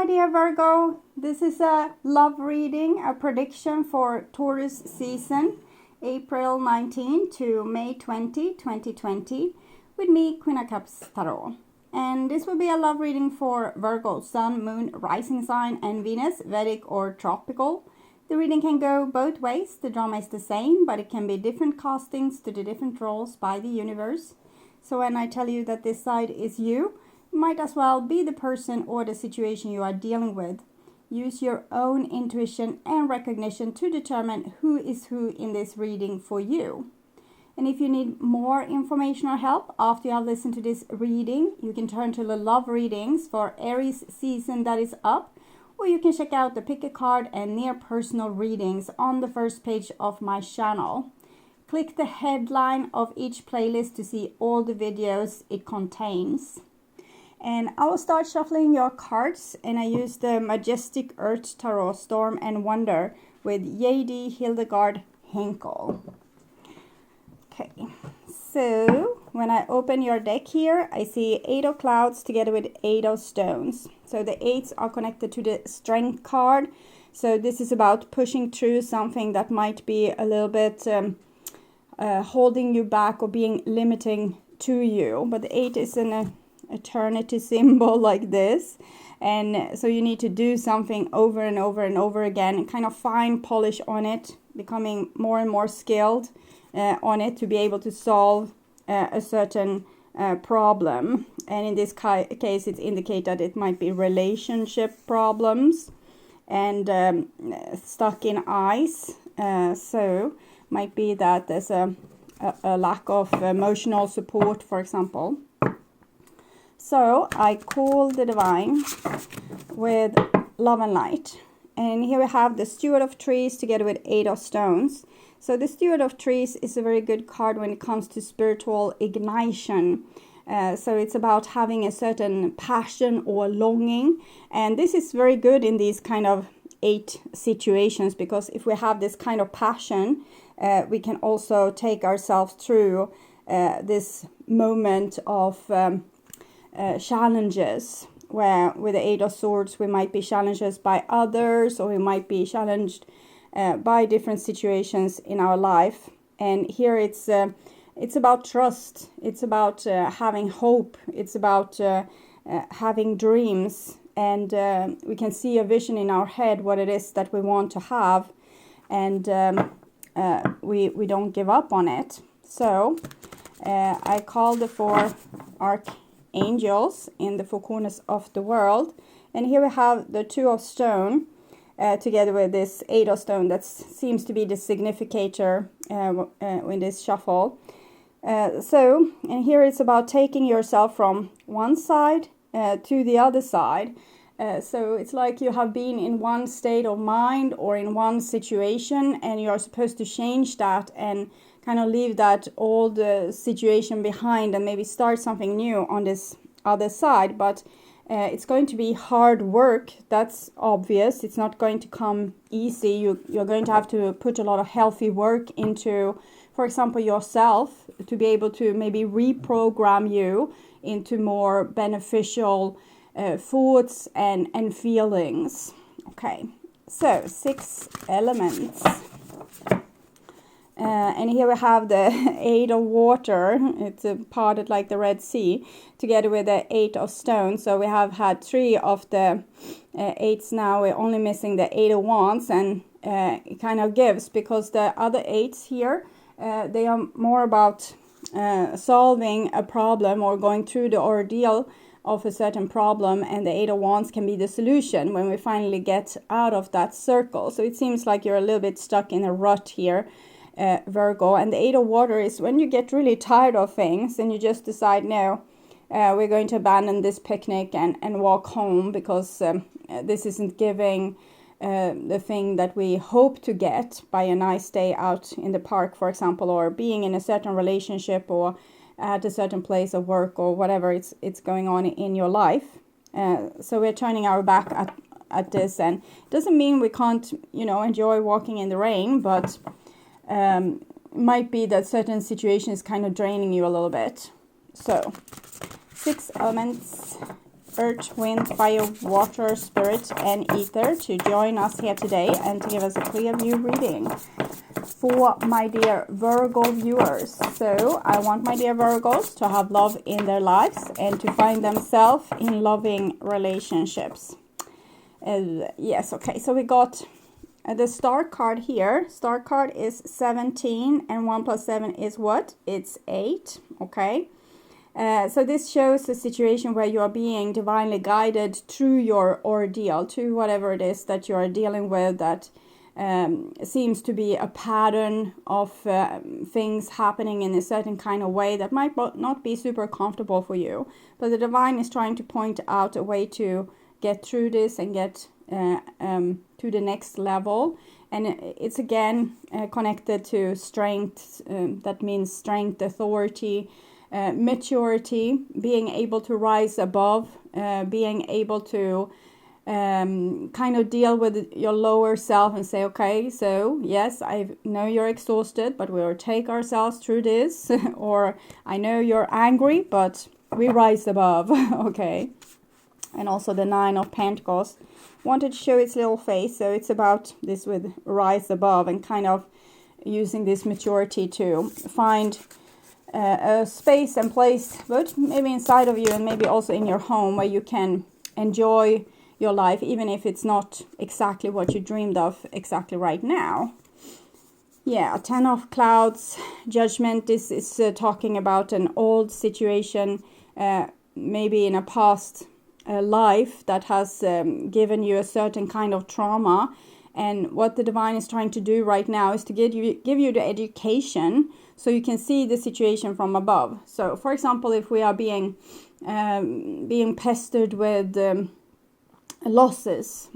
dear Virgo, this is a love reading, a prediction for Taurus season, April 19 to May 20, 2020, with me, Queen of Cups Tarot. And this will be a love reading for Virgo, Sun, Moon, Rising Sign, and Venus, Vedic or Tropical. The reading can go both ways. The drama is the same, but it can be different castings to the different roles by the universe. So when I tell you that this side is you, it might as well be the person or the situation you are dealing with. Use your own intuition and recognition to determine who is who in this reading for you. And if you need more information or help after you have listened to this reading, you can turn to the love readings for Aries season that is up, or you can check out the pick a card and near personal readings on the first page of my channel. Click the headline of each playlist to see all the videos it contains. And I will start shuffling your cards, and I use the Majestic Earth Tarot Storm and Wonder with Hildegard, HINKEL. Okay, so when I open your deck here, I see 8 of clouds together with 8 of stones. So the 8s are connected to the strength card. So this is about pushing through something that might be a little bit holding you back or being limiting to you. But the 8 is an eternity symbol like this. And so you need to do something over and over and over again and kind of fine polish on it, becoming more and more skilled on it to be able to solve a certain problem. And in this case, it indicates that it might be relationship problems and stuck in ice. So might be that there's a lack of emotional support, for example. So I call the divine with love and light. And here we have the Steward of Trees together with 8 of stones. So the Steward of Trees is a very good card when it comes to spiritual ignition. So it's about having a certain passion or longing. And this is very good in these kind of 8 situations, because if we have this kind of passion, we can also take ourselves through this moment of challenges, where with the 8 of Swords we might be challenged by others, or we might be challenged by different situations in our life. And here it's about trust, it's about having hope, it's about having dreams, and we can see a vision in our head what it is that we want to have, and we don't give up on it. So I call the 4 archangels in the 4 corners of the world, and here we have the 2 of stone together with this 8 of stone. That seems to be the significator in this shuffle. And here it's about taking yourself from one side to the other side. So it's like you have been in one state of mind or in one situation, and you're supposed to change that and kind of leave that old situation behind and maybe start something new on this other side. But it's going to be hard work, that's obvious. It's not going to come easy. You're going to have to put a lot of healthy work into, for example, yourself, to be able to maybe reprogram you into more beneficial thoughts and feelings. Okay, so 6 elements. And here we have the 8 of water. It's parted like the Red Sea, together with the 8 of stones. So we have had 3 of the 8s now. We're only missing the 8 of wands, and it kind of gives, because the other 8s here, they are more about solving a problem or going through the ordeal of a certain problem, and the 8 of wands can be the solution when we finally get out of that circle. So it seems like you're a little bit stuck in a rut here, Virgo. And the 8 of water is when you get really tired of things and you just decide, no, we're going to abandon this picnic and walk home, because this isn't giving the thing that we hope to get by a nice day out in the park, for example, or being in a certain relationship, or at a certain place of work, or whatever it's going on in your life. So we're turning our back at this, and it doesn't mean we can't, enjoy walking in the rain, but might be that certain situations kind of draining you a little bit. So 6 elements Earth, Wind, Fire, Water, Spirit, and Ether to join us here today and to give us a clear view reading for my dear Virgo viewers. So I want my dear Virgos to have love in their lives and to find themselves in loving relationships. Yes, okay, so we got the star card here. Star card is 17, and 1 plus 7 is what? It's 8, okay? So this shows a situation where you are being divinely guided through your ordeal, to whatever it is that you are dealing with that seems to be a pattern of things happening in a certain kind of way that might not be super comfortable for you. But the divine is trying to point out a way to get through this and get to the next level. And it's again connected to strength. That means strength, authority, maturity, being able to rise above, being able to kind of deal with your lower self and say, okay, so yes, I know you're exhausted, but we'll take ourselves through this. Or I know you're angry, but we rise above. Okay. And also the 9 of Pentacles wanted to show its little face. So it's about this with rise above and kind of using this maturity to find a space and place, but maybe inside of you and maybe also in your home, where you can enjoy your life, even if it's not exactly what you dreamed of exactly right now. Yeah, 10 of Clouds, Judgment. This is talking about an old situation, maybe in a past life that has given you a certain kind of trauma. And what the divine is trying to do right now is to give you the education so you can see the situation from above. So, for example, if we are being pestered with losses,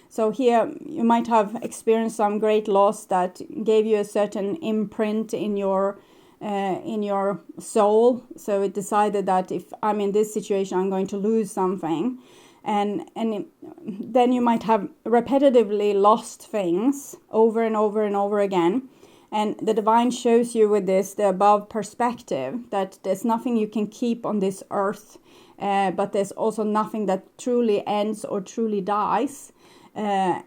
so here you might have experienced some great loss that gave you a certain imprint in your soul. So it decided that if I'm in this situation, I'm going to lose something. And then you might have repetitively lost things over and over and over again. And the divine shows you with this, the above perspective, that there's nothing you can keep on this earth, but there's also nothing that truly ends or truly dies. So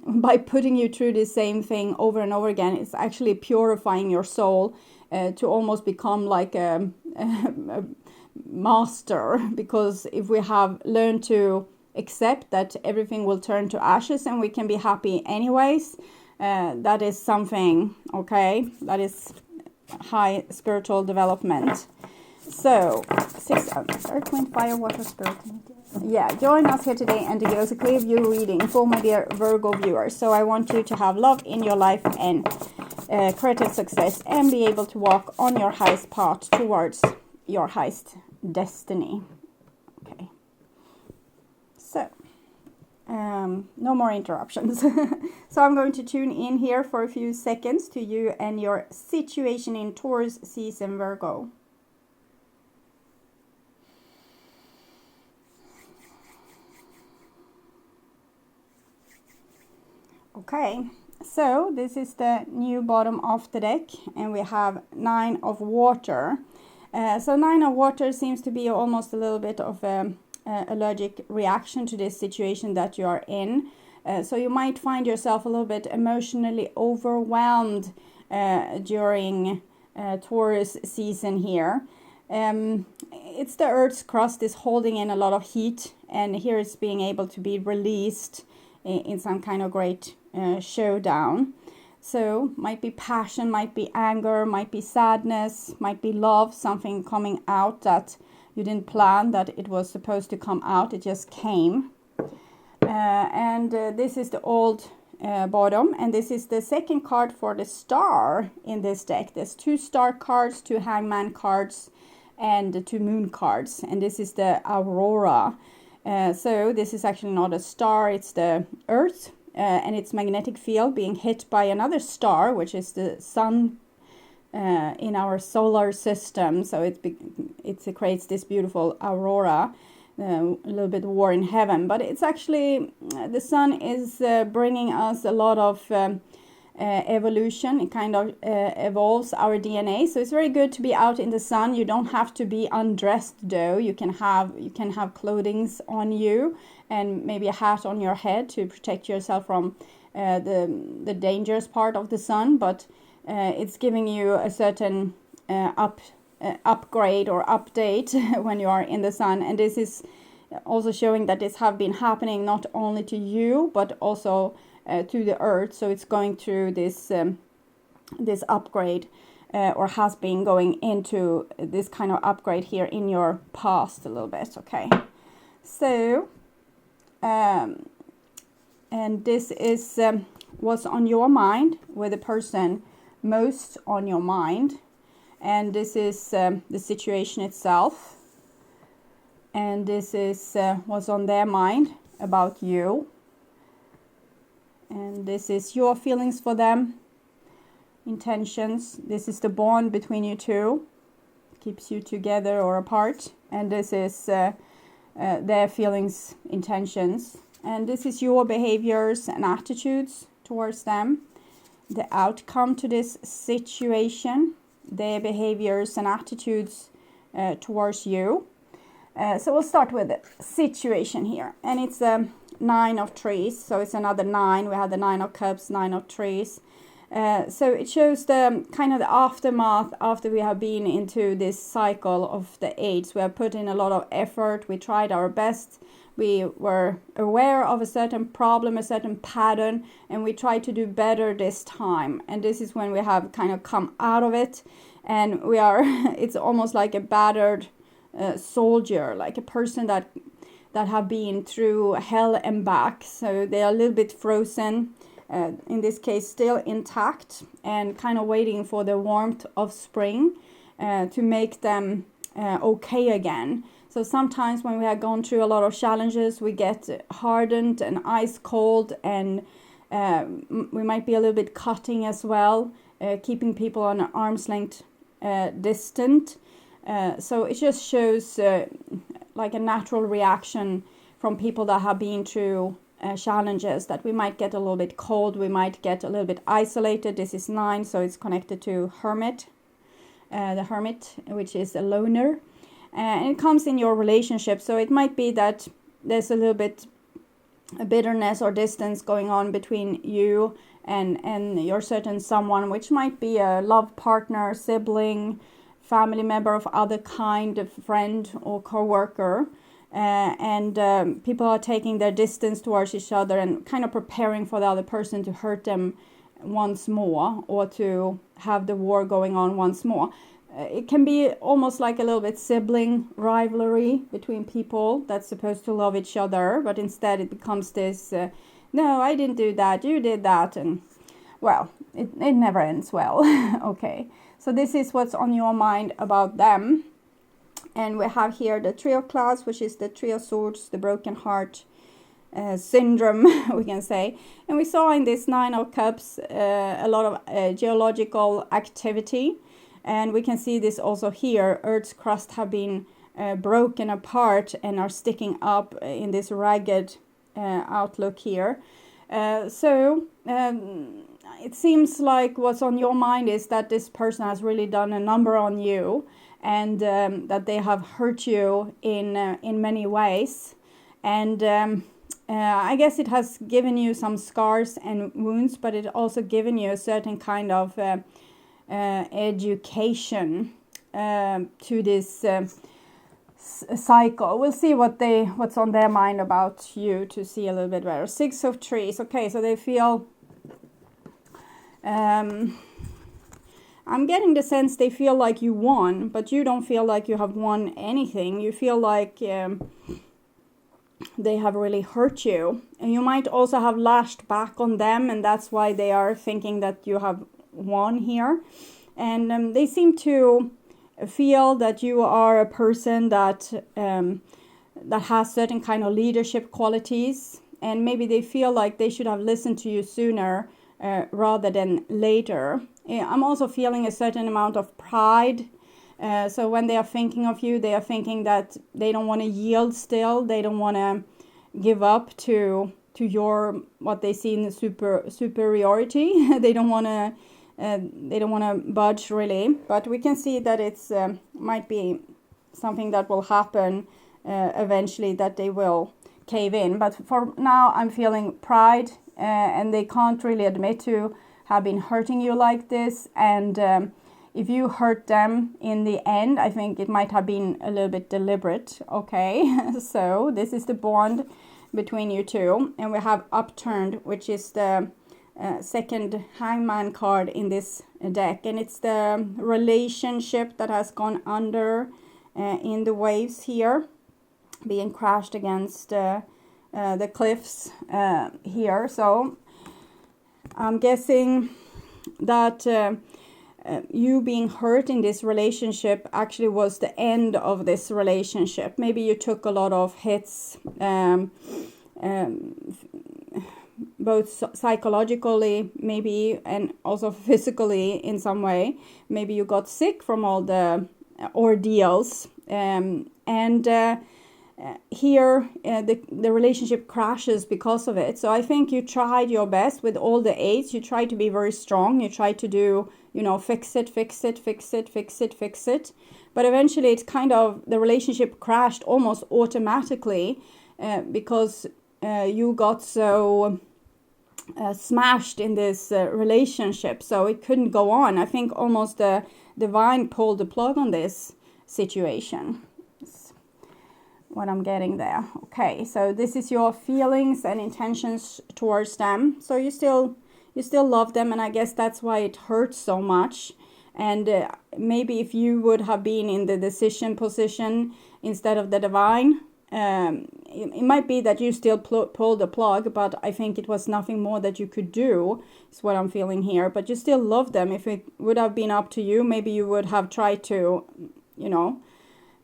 by putting you through the same thing over and over again, it's actually purifying your soul to almost become like a master. Because if we have learned to accept that everything will turn to ashes and we can be happy anyways, that is something, okay, that is high spiritual development. So 6 Earth, Wind, Fire, Water, Spirit. Yeah, join us here today and to give us a clear view reading for my dear Virgo viewers. So I want you to have love in your life and creative success, and be able to walk on your highest path towards your highest destiny. Okay. So, no more interruptions. So I'm going to tune in here for a few seconds to you and your situation in Taurus season, Virgo. Okay, so this is the new bottom of the deck, and we have 9 of Water. So 9 of Water seems to be almost a little bit of a allergic reaction to this situation that you are in. So you might find yourself a little bit emotionally overwhelmed during Taurus season here. It's the Earth's crust is holding in a lot of heat, and here it's being able to be released in some kind of great showdown. So might be passion, might be anger, might be sadness, might be love, something coming out that you didn't plan that it was supposed to come out, it just came. This is the old bottom, and this is the second card for the star in this deck. There's 2 star cards, 2 hangman cards, and 2 moon cards, and this is the Aurora. So this is actually not a star, it's the Earth and its magnetic field being hit by another star, which is the sun in our solar system. So it creates this beautiful aurora, a little bit war in heaven. But it's actually, the sun is bringing us a lot of evolution. It kind of evolves our DNA. So it's very good to be out in the sun. You don't have to be undressed though. You can have clothing on you and maybe a hat on your head to protect yourself from the dangerous part of the sun. But it's giving you a certain upgrade or update when you are in the sun. And this is also showing that this have been happening not only to you but also to the earth. So it's going through this this upgrade, or has been going into this kind of upgrade here in your past a little bit. Okay, so and this is what's on your mind, with the person most on your mind, and this is the situation itself, and this is what's on their mind about you. And this is your feelings for them, intentions. This is the bond between you two, keeps you together or apart. And this is their feelings, intentions. And this is your behaviors and attitudes towards them. The outcome to this situation, their behaviors and attitudes towards you. So we'll start with the situation here. And it's a 9 of trees, so it's another 9. We had the 9 of cups, 9 of trees. So it shows the kind of the aftermath after we have been into this cycle of the 8s. We have put in a lot of effort. We tried our best. We were aware of a certain problem, a certain pattern, and we tried to do better this time. And this is when we have kind of come out of it, and we are, it's almost like a battered soldier, like a person that have been through hell and back. So they are a little bit frozen, in this case still intact, and kind of waiting for the warmth of spring to make them okay again. So sometimes when we have gone through a lot of challenges, we get hardened and ice cold, and we might be a little bit cutting as well, keeping people on an arm's length distant. So it just shows like a natural reaction from people that have been through challenges, that we might get a little bit cold, we might get a little bit isolated. This is 9, so it's connected to hermit, the hermit, which is a loner, and it comes in your relationship. So it might be that there's a little bit a bitterness or distance going on between you and your certain someone, which might be a love partner, sibling, family member of other kind, of friend or co-worker, and people are taking their distance towards each other and kind of preparing for the other person to hurt them once more, or to have the war going on once more. It can be almost like a little bit sibling rivalry between people that's supposed to love each other, but instead it becomes this, no, I didn't do that, you did that, and well, it never ends well. Okay. So this is what's on your mind about them. And we have here the Three of Clouds, which is the Three of Swords, the broken heart syndrome, we can say. And we saw in this 9 of Cups a lot of geological activity. And we can see this also here. Earth's crust have been broken apart and are sticking up in this ragged outlook here. It seems like what's on your mind is that this person has really done a number on you, and that they have hurt you in many ways. And I guess it has given you some scars and wounds, but it also given you a certain kind of education to this cycle. We'll see what's on their mind about you to see a little bit better. 6 of Trees. Okay, so they feel I'm getting the sense they feel like you won, but you don't feel like you have won anything. You feel like they have really hurt you, and you might also have lashed back on them, and that's why they are thinking that you have won here. And they seem to feel that you are a person that has certain kind of leadership qualities, and maybe they feel like they should have listened to you sooner rather than later. I'm also feeling a certain amount of pride. So when they are thinking of you, they are thinking that they don't want to yield still. They don't want to give up to your, what they see in the superiority. They don't want to budge really, but we can see that it's might be something that will happen eventually, that they will cave in. But for now, I'm feeling pride, and they can't really admit to have been hurting you like this. And if you hurt them in the end, I think it might have been a little bit deliberate. Okay, so this is the bond between you two, and we have upturned, which is the second hangman card in this deck, and it's the relationship that has gone under in the waves here, being crashed against the cliffs here. So I'm guessing that you being hurt in this relationship actually was the end of this relationship. Maybe you took a lot of hits, both psychologically maybe, and also physically in some way. Maybe you got sick from all the ordeals, and here the relationship crashes because of it. So I think you tried your best with all the eights. You tried to be very strong. You tried to do, you know, fix it. But eventually it's kind of, the relationship crashed almost automatically because you got so smashed in this relationship. So it couldn't go on. I think almost the divine pulled the plug on this situation. What I'm getting there. Okay, so this is your feelings and intentions towards them. So you still love them, and I guess that's why it hurts so much. And maybe if you would have been in the decision position instead of the divine, it might be that you still pulled the plug, but I think it was nothing more that you could do, is what I'm feeling here. But you still love them. If it would have been up to you, maybe you would have tried to, you know,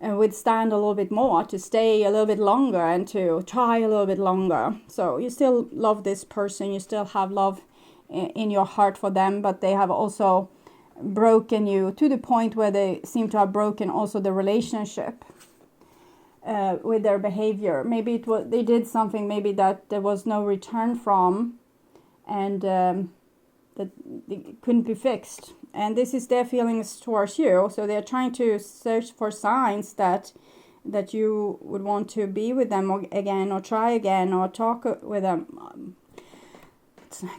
withstand a little bit more, to stay a little bit longer and to try a little bit longer. So you still love this person, you still have love in your heart for them, but they have also broken you to the point where they seem to have broken also the relationship with their behavior. Maybe it was, they did something maybe that there was no return from, and that it couldn't be fixed. And this is their feelings towards you. So they're trying to search for signs that you would want to be with them again, or try again, or talk with them,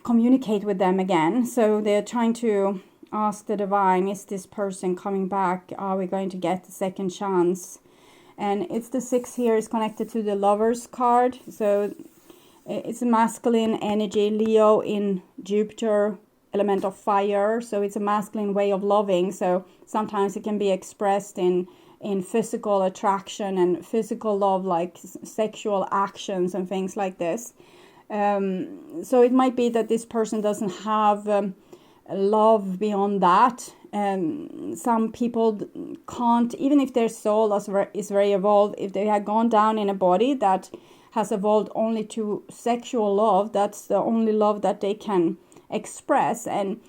communicate with them again. So they're trying to ask the divine, is this person coming back? Are we going to get the second chance? And it's the 6 here is connected to the Lovers card. So it's a masculine energy, Leo in Jupiter, element of fire. So it's a masculine way of loving. So sometimes it can be expressed in physical attraction and physical love, like sexual actions and things like this. So it might be that this person doesn't have love beyond that. Some people can't, even if their soul is very evolved, if they had gone down in a body that has evolved only to sexual love, that's the only love that they can express. And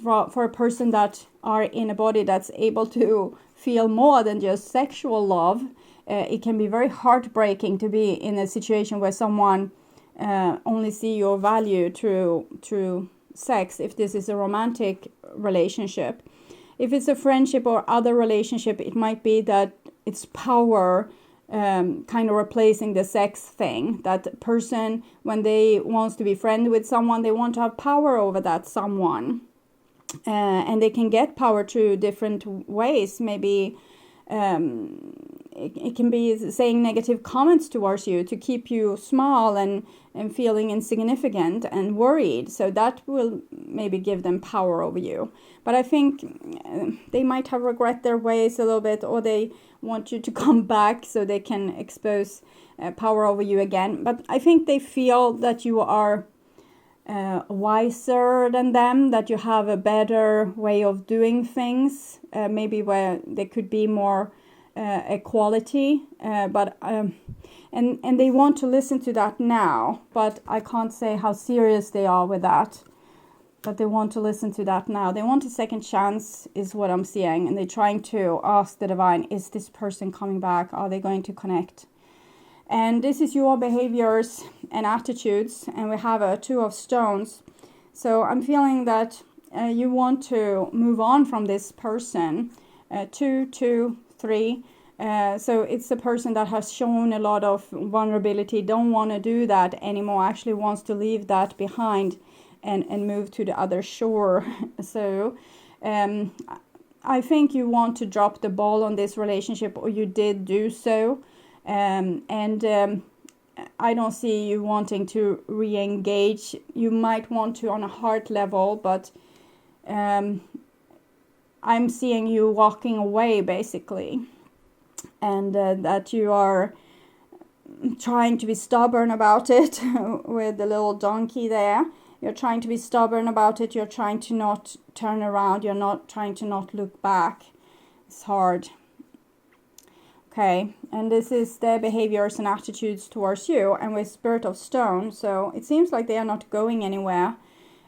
for a person that are in a body that's able to feel more than just sexual love, it can be very heartbreaking to be in a situation where someone only see your value through sex, if this is a romantic relationship. If it's a friendship or other relationship, it might be that it's power kind of replacing the sex thing. That person, when they wants to be friends with someone, they want to have power over that someone. And they can get power through different ways. Maybe it can be saying negative comments towards you to keep you small and feeling insignificant and worried. So that will maybe give them power over you. But I think they might have regret their ways a little bit, or they want you to come back so they can expose power over you again. But I think they feel that you are wiser than them, that you have a better way of doing things, maybe where there could be more equality, but and they want to listen to that now, but I can't say how serious they are with that. But they want to listen to that now. They want a second chance, is what I'm seeing, and they're trying to ask the divine, is this person coming back? Are they going to connect? And this is your behaviors and attitudes, and we have a 2 of stones. So I'm feeling that you want to move on from this person. 2, 2, 3. So it's a person that has shown a lot of vulnerability, don't want to do that anymore, actually wants to leave that behind and move to the other shore. So I think you want to drop the ball on this relationship, or you did do so. I don't see you wanting to re-engage. You might want to on a heart level, but I'm seeing you walking away basically. And that you are trying to be stubborn about it with the little donkey there. You're trying to be stubborn about it. You're trying to not turn around. You're not trying to not look back. It's hard. Okay, and this is their behaviors and attitudes towards you, and with Spirit of Stone. So it seems like they are not going anywhere.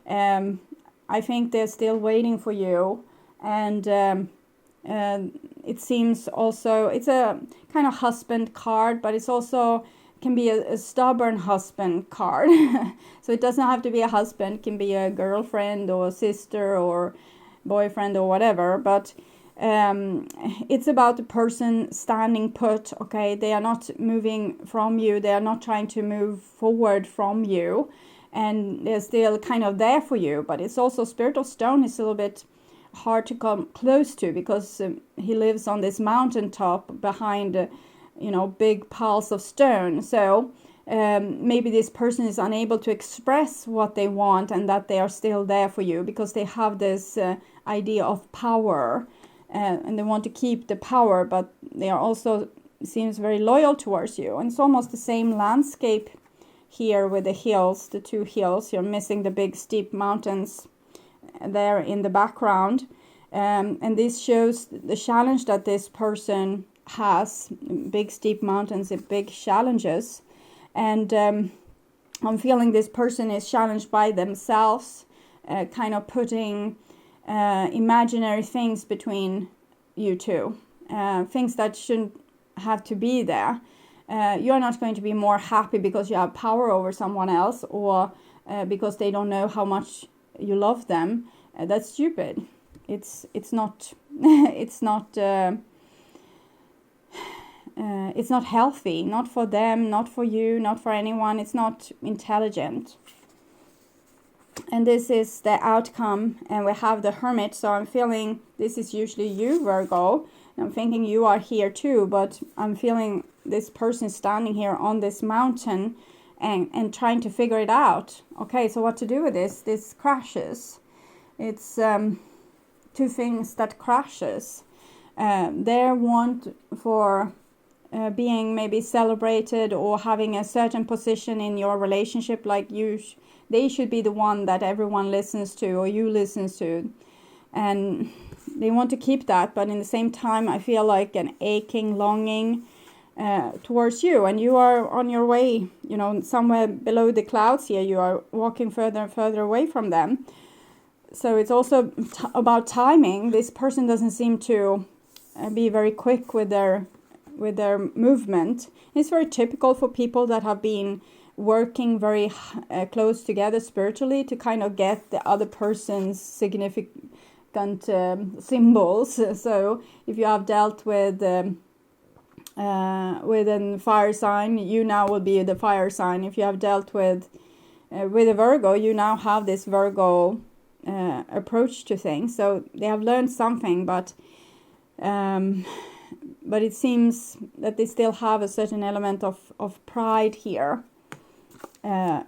I think they're still waiting for you, and it seems also, it's a kind of husband card, but it's also can be a stubborn husband card. So it doesn't have to be a husband, it can be a girlfriend or a sister or boyfriend or whatever, but it's about the person standing put. Okay, they are not moving from you, they are not trying to move forward from you, and they're still kind of there for you. But it's also Spirit of Stone is a little bit hard to come close to, because he lives on this mountaintop behind big piles of stone. So maybe this person is unable to express what they want, and that they are still there for you because they have this idea of power, and they want to keep the power, but they are also seems very loyal towards you. And it's almost the same landscape here with the hills, the 2 hills. You're missing the big steep mountains there in the background, and this shows the challenge that this person has. Big steep mountains and big challenges, and I'm feeling this person is challenged by themselves, kind of putting imaginary things between you two, things that shouldn't have to be there. You're not going to be more happy because you have power over someone else, or because they don't know how much you love them. That's stupid. It's not it's not healthy, not for them, not for you, not for anyone. It's not intelligent. And this is the outcome, and we have the Hermit. So I'm feeling this is usually you, Virgo. I'm thinking you are here too, but I'm feeling this person standing here on this mountain and trying to figure it out. Okay, so what to do with this? This crashes. It's 2 things that crashes. Their want for being maybe celebrated or having a certain position in your relationship, like they should be the one that everyone listens to or you listens to, and they want to keep that. But in the same time, I feel like an aching longing towards you, and you are on your way, somewhere below the clouds here. You are walking further and further away from them. So it's also about timing. This person doesn't seem to be very quick with their movement. It's very typical for people that have been working very close together spiritually to kind of get the other person's significant symbols. So if you have dealt with a fire sign, you now will be the fire sign. If you have dealt with a Virgo, you now have this Virgo approach to things. So they have learned something, but it seems that they still have a certain element of pride here,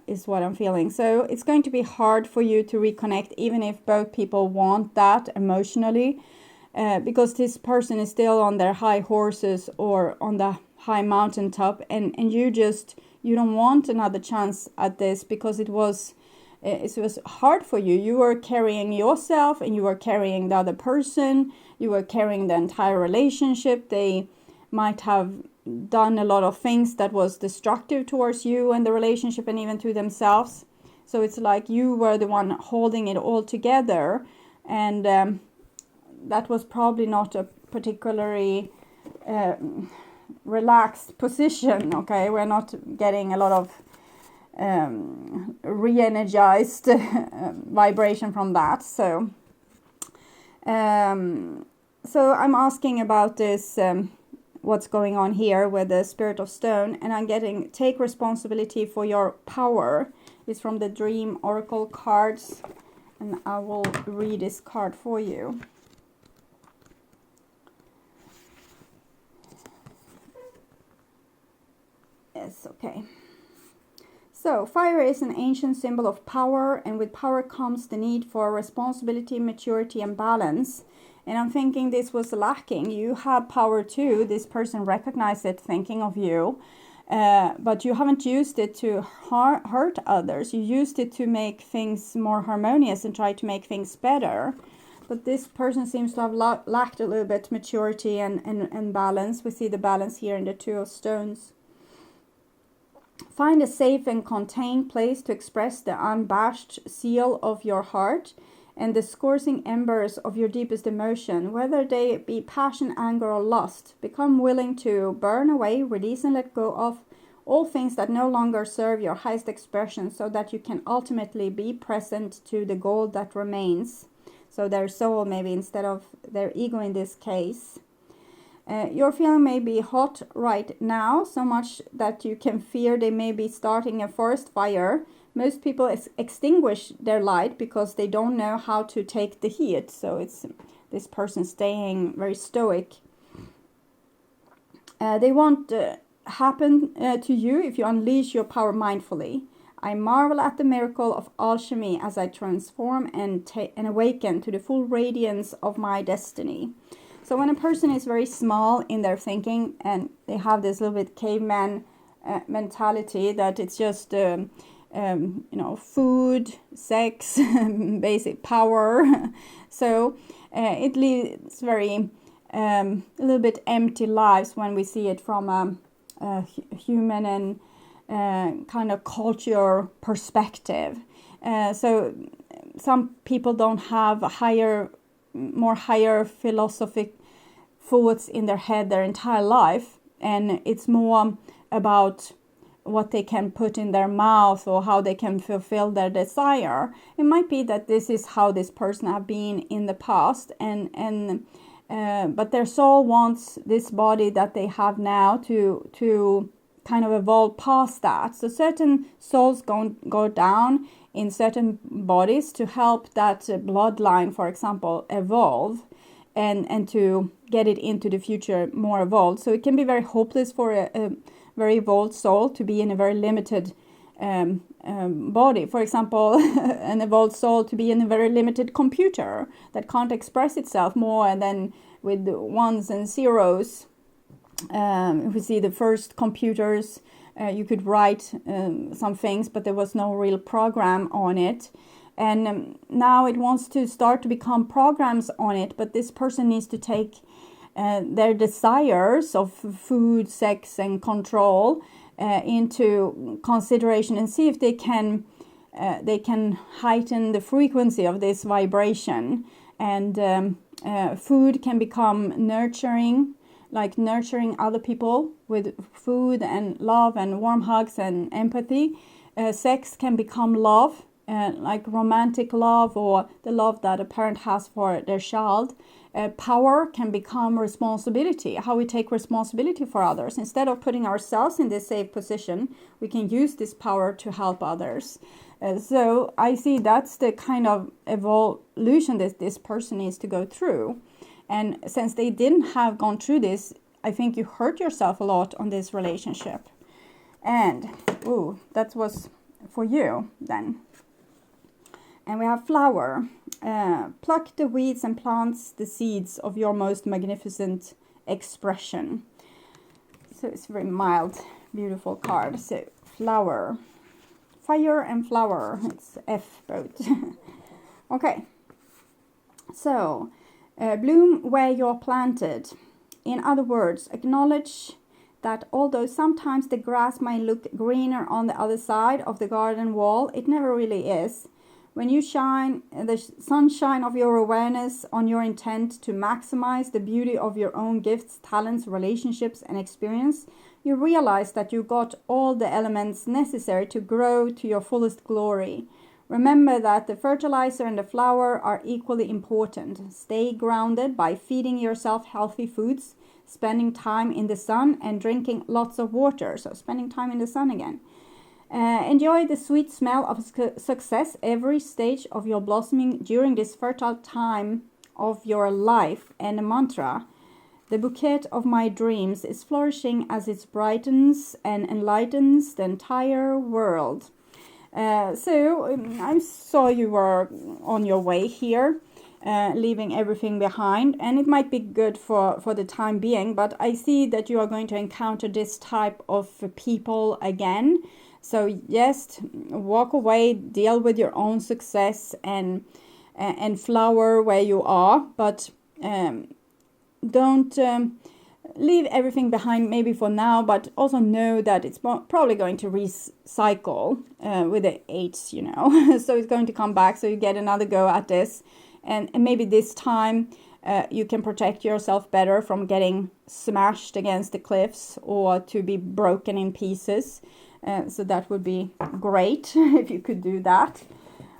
is what I'm feeling. So it's going to be hard for you to reconnect, even if both people want that emotionally, because this person is still on their high horses or on the high mountaintop, and you don't want another chance at this, because it was hard for you. You were carrying yourself, and you were carrying the other person. You were carrying the entire relationship. They might have done a lot of things that was destructive towards you and the relationship, and even to themselves. So it's like you were the one holding it all together, and that was probably not a particularly relaxed position. Okay, we're not getting a lot of re-energized vibration from that. So I'm asking about this, what's going on here with the Spirit of Stone, and I'm getting take responsibility for your power. It's from the Dream Oracle cards, and I will read this card for you. Yes, okay. So, fire is an ancient symbol of power, and with power comes the need for responsibility, maturity, and balance. And I'm thinking this was lacking. You have power too. This person recognized it thinking of you, but you haven't used it to hurt others. You used it to make things more harmonious and try to make things better. But this person seems to have lacked a little bit maturity and balance. We see the balance here in the Two of Stones. Find a safe and contained place to express the unabashed seal of your heart and the scorching embers of your deepest emotion, whether they be passion, anger, or lust. Become willing to burn away, release, and let go of all things that no longer serve your highest expression, so that you can ultimately be present to the goal that remains. So their soul, maybe, instead of their ego in this case. Your feeling may be hot right now, so much that you can fear they may be starting a forest fire. Most people extinguish their light because they don't know how to take the heat. So it's this person staying very stoic. They won't happen to you if you unleash your power mindfully. I marvel at the miracle of alchemy as I transform and awaken to the full radiance of my destiny. So when a person is very small in their thinking and they have this little bit caveman mentality that it's just food, sex, basic power. So it leads very a little bit empty lives when we see it from a human and kind of culture perspective. So some people don't have more higher philosophic thoughts in their head their entire life, and it's more about what they can put in their mouth or how they can fulfill their desire. It might be that this is how this person have been in the past, but their soul wants this body that they have now to kind of evolve past that. So certain souls go down in certain bodies to help that bloodline, for example, evolve and to get it into the future more evolved. So it can be very hopeless for a very evolved soul to be in a very limited body. For example, an evolved soul to be in a very limited computer that can't express itself more than with ones and zeros. If we see the first computers, you could write some things, but there was no real program on it. And now it wants to start to become programs on it, but this person needs to take their desires of food, sex, and control into consideration and see if they can heighten the frequency of this vibration. And food can become nurturing, like nurturing other people with food and love and warm hugs and empathy. Sex can become love, like romantic love or the love that a parent has for their child. Power can become responsibility, how we take responsibility for others. Instead of putting ourselves in this safe position, we can use this power to help others. So I see that's the kind of evolution that this person needs to go through. And since they didn't have gone through this, I think you hurt yourself a lot on this relationship. And, that was for you then. And we have flower. Pluck the weeds and plant the seeds of your most magnificent expression. So it's a very mild, beautiful card. So flower. Fire and flower. It's F both. Okay. So, bloom where you're planted. In other words, acknowledge that although sometimes the grass might look greener on the other side of the garden wall, it never really is. When you shine the sunshine of your awareness on your intent to maximize the beauty of your own gifts, talents, relationships, and experience, you realize that you got all the elements necessary to grow to your fullest glory. Remember that the fertilizer and the flower are equally important. Stay grounded by feeding yourself healthy foods, spending time in the sun, and drinking lots of water. So spending time in the sun again. Enjoy the sweet smell of success every stage of your blossoming during this fertile time of your life. And a mantra: the bouquet of my dreams is flourishing as it brightens and enlightens the entire world. So I saw you were on your way here, leaving everything behind, and it might be good for the time being, but I see that you are going to encounter this type of people again. So yes, walk away, deal with your own success and flower where you are, but don't leave everything behind maybe for now, but also know that it's probably going to recycle with the eights, you know. So it's going to come back, so you get another go at this, and maybe this time you can protect yourself better from getting smashed against the cliffs or to be broken in pieces. So that would be great if you could do that.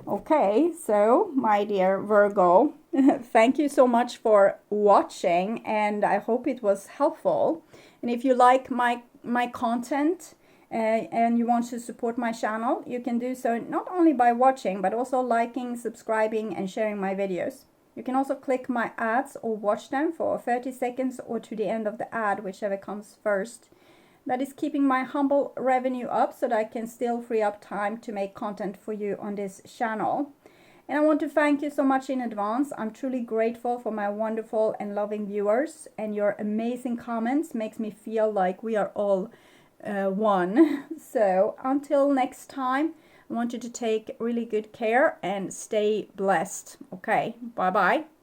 Okay, so my dear Virgo, thank you so much for watching, and I hope it was helpful. And if you like my content and you want to support my channel, you can do so not only by watching, but also liking, subscribing, and sharing my videos. You can also click my ads or watch them for 30 seconds or to the end of the ad, whichever comes first. That is keeping my humble revenue up so that I can still free up time to make content for you on this channel. And I want to thank you so much in advance. I'm truly grateful for my wonderful and loving viewers, and your amazing comments makes me feel like we are all one. So until next time, I want you to take really good care and stay blessed. Okay, bye-bye.